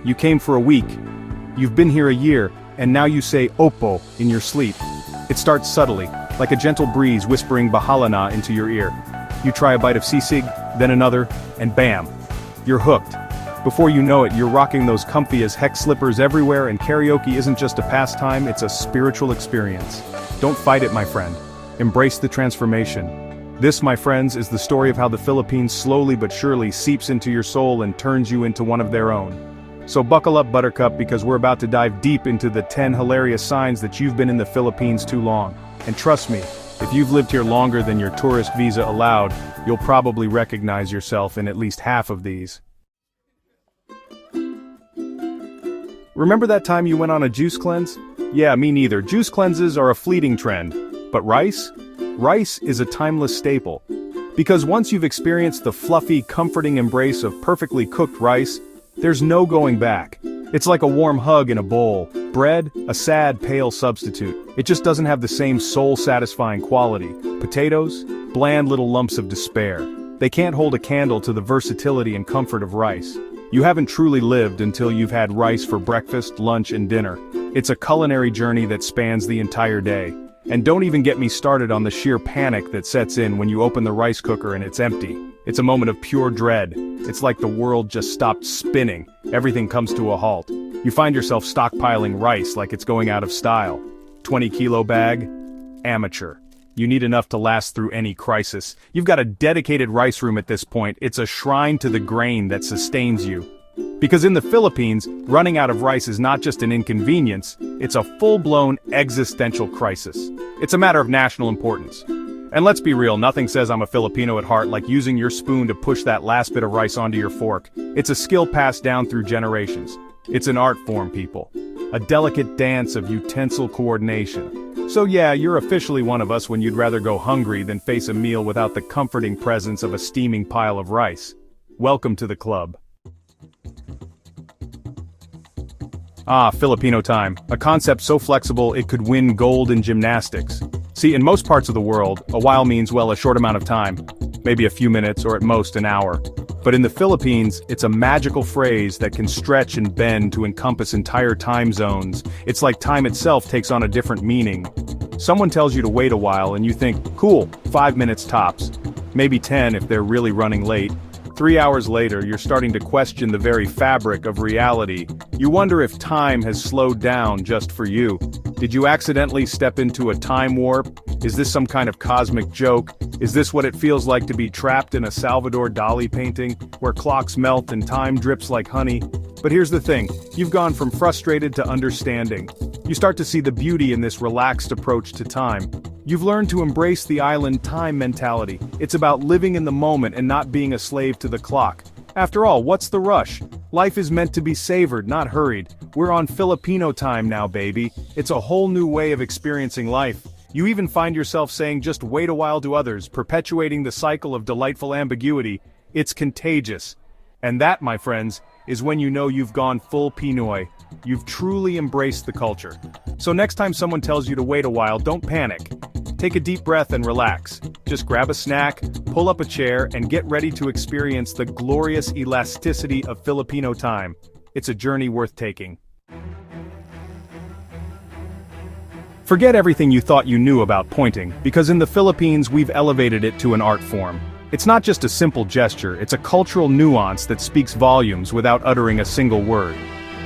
You came for a week. You've been here a year, and now you say opo in your sleep. It starts subtly, like a gentle breeze whispering bahala na into your ear. You try a bite of sisig, then another, and bam! You're hooked. Before you know it, you're rocking those comfy as heck slippers everywhere, and karaoke isn't just a pastime, it's a spiritual experience. Don't fight it, my friend. Embrace the transformation. This, my friends, is the story of how the Philippines slowly but surely seeps into your soul and turns you into one of their own. So buckle up, Buttercup, because we're about to dive deep into the 10 hilarious signs that you've been in the Philippines too long. And trust me, if you've lived here longer than your tourist visa allowed, you'll probably recognize yourself in at least half of these. Remember that time you went on a juice cleanse? Yeah, me neither. Juice cleanses are a fleeting trend. But rice? Rice is a timeless staple. Because once you've experienced the fluffy, comforting embrace of perfectly cooked rice, there's no going back. It's like a warm hug in a bowl. Bread, a sad, pale substitute. It just doesn't have the same soul-satisfying quality. Potatoes, bland little lumps of despair. They can't hold a candle to the versatility and comfort of rice. You haven't truly lived until you've had rice for breakfast, lunch, and dinner. It's a culinary journey that spans the entire day. And don't even get me started on the sheer panic that sets in when you open the rice cooker and it's empty. It's a moment of pure dread. It's like the world just stopped spinning. Everything comes to a halt. You find yourself stockpiling rice like it's going out of style. 20-kilo bag? Amateur. You need enough to last through any crisis. You've got a dedicated rice room at this point. It's a shrine to the grain that sustains you. Because in the Philippines, running out of rice is not just an inconvenience, it's a full-blown existential crisis. It's a matter of national importance. And let's be real, nothing says I'm a Filipino at heart like using your spoon to push that last bit of rice onto your fork. It's a skill passed down through generations. It's an art form, people. A delicate dance of utensil coordination. So yeah, you're officially one of us when you'd rather go hungry than face a meal without the comforting presence of a steaming pile of rice. Welcome to the club. Ah, Filipino time. A concept so flexible it could win gold in gymnastics. See, in most parts of the world, a while means, well, a short amount of time. Maybe a few minutes or at most an hour. But in the Philippines, it's a magical phrase that can stretch and bend to encompass entire time zones. It's like time itself takes on a different meaning. Someone tells you to wait a while and you think, cool, 5 minutes tops. Maybe 10 if they're really running late. 3 hours later, you're starting to question the very fabric of reality. You wonder if time has slowed down just for you. Did you accidentally step into a time warp? Is this some kind of cosmic joke? Is this what it feels like to be trapped in a Salvador Dali painting, where clocks melt and time drips like honey? But here's the thing, you've gone from frustrated to understanding. You start to see the beauty in this relaxed approach to time. You've learned to embrace the island time mentality. It's about living in the moment and not being a slave to the clock. After all, what's the rush? Life is meant to be savored, not hurried. We're on Filipino time now, baby. It's a whole new way of experiencing life. You even find yourself saying just wait a while to others, perpetuating the cycle of delightful ambiguity. It's contagious. And that, my friends, is when you know you've gone full Pinoy. You've truly embraced the culture. So next time someone tells you to wait a while, don't panic. Take a deep breath and relax. Just grab a snack, pull up a chair, and get ready to experience the glorious elasticity of Filipino time. It's a journey worth taking. Forget everything you thought you knew about pointing, because in the Philippines we've elevated it to an art form. It's not just a simple gesture, it's a cultural nuance that speaks volumes without uttering a single word.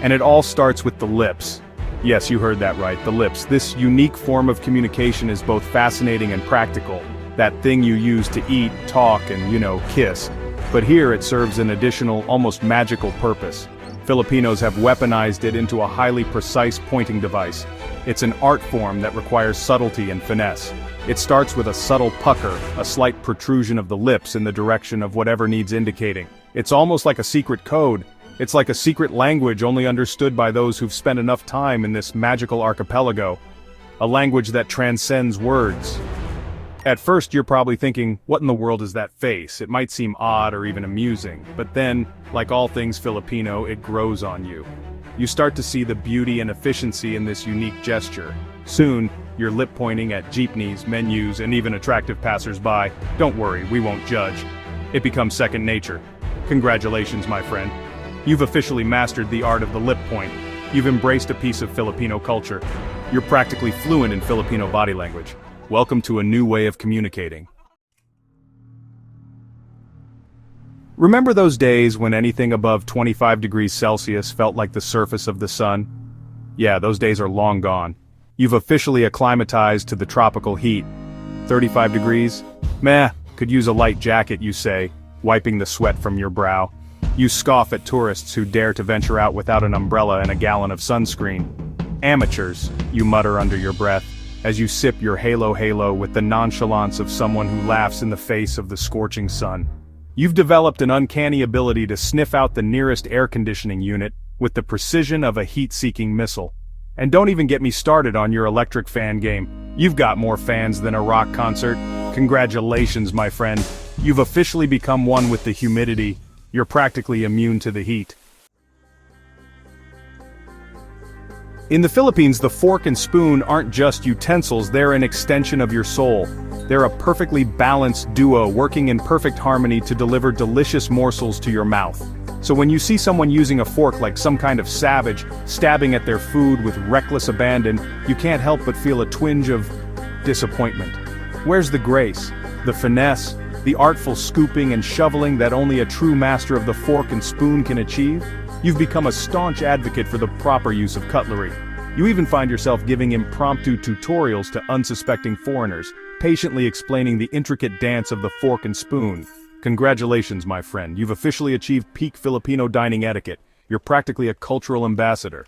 And it all starts with the lips. Yes, you heard that right, the lips. This unique form of communication is both fascinating and practical. That thing you use to eat, talk, and, kiss. But here it serves an additional, almost magical purpose. Filipinos have weaponized it into a highly precise pointing device. It's an art form that requires subtlety and finesse. It starts with a subtle pucker, a slight protrusion of the lips in the direction of whatever needs indicating. It's almost like a secret code. It's like a secret language only understood by those who've spent enough time in this magical archipelago. A language that transcends words. At first you're probably thinking, what in the world is that face? It might seem odd or even amusing, but then, like all things Filipino, it grows on you. You start to see the beauty and efficiency in this unique gesture. Soon, you're lip pointing at jeepneys, menus, and even attractive passers-by. Don't worry, we won't judge. It becomes second nature. Congratulations, my friend. You've officially mastered the art of the lip point. You've embraced a piece of Filipino culture. You're practically fluent in Filipino body language. Welcome to a new way of communicating. Remember those days when anything above 25 degrees Celsius felt like the surface of the sun? Yeah, those days are long gone. You've officially acclimatized to the tropical heat. 35 degrees? Meh, could use a light jacket, you say, wiping the sweat from your brow. You scoff at tourists who dare to venture out without an umbrella and a gallon of sunscreen. Amateurs, you mutter under your breath, as you sip your halo with the nonchalance of someone who laughs in the face of the scorching sun. You've developed an uncanny ability to sniff out the nearest air conditioning unit with the precision of a heat-seeking missile. And don't even get me started on your electric fan game. You've got more fans than a rock concert. Congratulations, my friend. You've officially become one with the humidity. You're practically immune to the heat. In the Philippines, the fork and spoon aren't just utensils, they're an extension of your soul. They're a perfectly balanced duo working in perfect harmony to deliver delicious morsels to your mouth. So when you see someone using a fork like some kind of savage, stabbing at their food with reckless abandon, you can't help but feel a twinge of disappointment. Where's the grace, the finesse, the artful scooping and shoveling that only a true master of the fork and spoon can achieve? You've become a staunch advocate for the proper use of cutlery. You even find yourself giving impromptu tutorials to unsuspecting foreigners, patiently explaining the intricate dance of the fork and spoon. Congratulations, my friend, you've officially achieved peak Filipino dining etiquette. You're practically a cultural ambassador.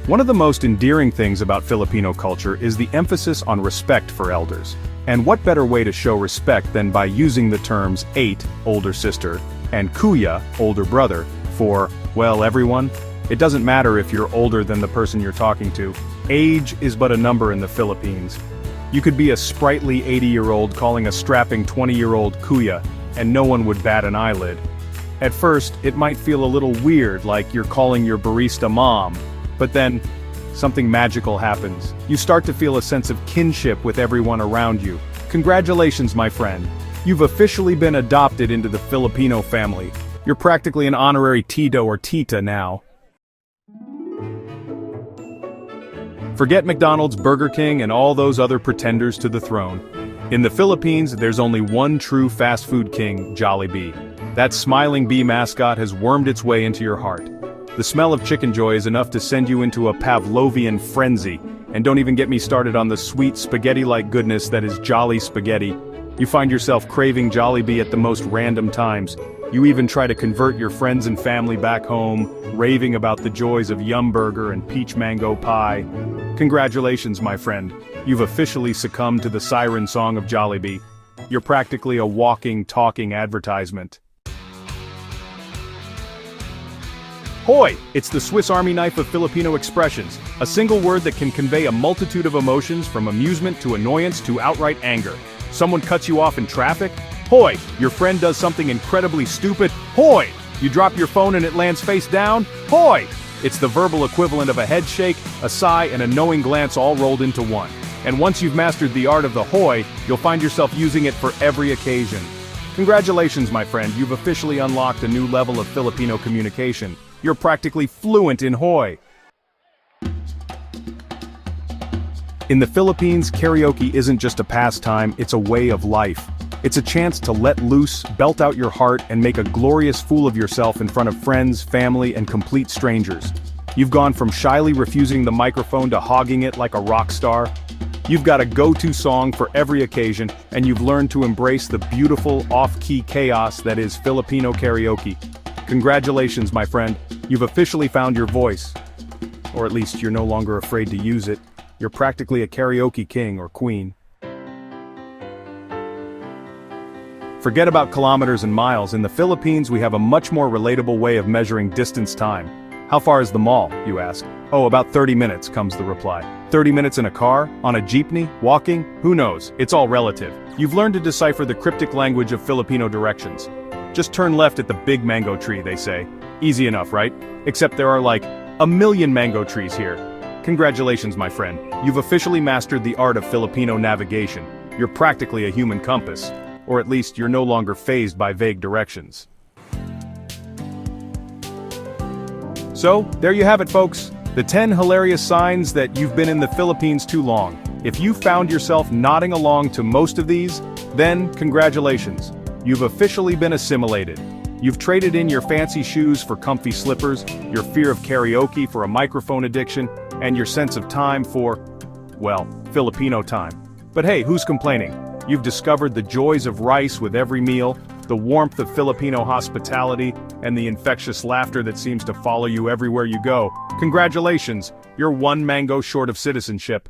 One of the most endearing things about Filipino culture is the emphasis on respect for elders. And what better way to show respect than by using the terms ate, older sister, and Kuya, older brother, for, well, everyone? It doesn't matter if you're older than the person you're talking to. Age is but a number in the Philippines. You could be a sprightly 80-year-old calling a strapping 20-year-old Kuya, and no one would bat an eyelid. At first, it might feel a little weird, like you're calling your barista mom, but then, something magical happens. You start to feel a sense of kinship with everyone around you. Congratulations, my friend. You've officially been adopted into the Filipino family. You're practically an honorary Tito or Tita now. Forget McDonald's, Burger King, and all those other pretenders to the throne. In the Philippines, there's only one true fast food king, Jollibee. That smiling bee mascot has wormed its way into your heart. The smell of Chicken Joy is enough to send you into a Pavlovian frenzy, and don't even get me started on the sweet spaghetti-like goodness that is Jolly Spaghetti. You find yourself craving Jollibee at the most random times. You even try to convert your friends and family back home, raving about the joys of Yum Burger and Peach Mango Pie. Congratulations, my friend. You've officially succumbed to the siren song of Jollibee. You're practically a walking, talking advertisement. Hoy! It's the Swiss Army knife of Filipino expressions, a single word that can convey a multitude of emotions from amusement to annoyance to outright anger. Someone cuts you off in traffic? Hoy! Your friend does something incredibly stupid? Hoy! You drop your phone and it lands face down? Hoy! It's the verbal equivalent of a head shake, a sigh, and a knowing glance all rolled into one. And once you've mastered the art of the hoy, you'll find yourself using it for every occasion. Congratulations, my friend, you've officially unlocked a new level of Filipino communication. You're practically fluent in hoy. In the Philippines, karaoke isn't just a pastime, it's a way of life. It's a chance to let loose, belt out your heart, and make a glorious fool of yourself in front of friends, family, and complete strangers. You've gone from shyly refusing the microphone to hogging it like a rock star. You've got a go-to song for every occasion, and you've learned to embrace the beautiful, off-key chaos that is Filipino karaoke. Congratulations, my friend. You've officially found your voice. Or at least you're no longer afraid to use it. You're practically a karaoke king or queen. Forget about kilometers and miles. In the Philippines, we have a much more relatable way of measuring distance time. How far is the mall, you ask? Oh, about 30 minutes, comes the reply. 30 minutes in a car? On a jeepney? Walking? Who knows? It's all relative. You've learned to decipher the cryptic language of Filipino directions. Just turn left at the big mango tree, they say. Easy enough, right? Except there are like a million mango trees here. Congratulations, my friend. You've officially mastered the art of Filipino navigation. You're practically a human compass. Or at least you're no longer fazed by vague directions. So, there you have it folks, the 10 hilarious signs that you've been in the Philippines too long. If you found yourself nodding along to most of these, then congratulations. You've officially been assimilated. You've traded in your fancy shoes for comfy slippers, your fear of karaoke for a microphone addiction, and your sense of time for, well, Filipino time. But hey, who's complaining? You've discovered the joys of rice with every meal, the warmth of Filipino hospitality, and the infectious laughter that seems to follow you everywhere you go. Congratulations, you're one mango short of citizenship.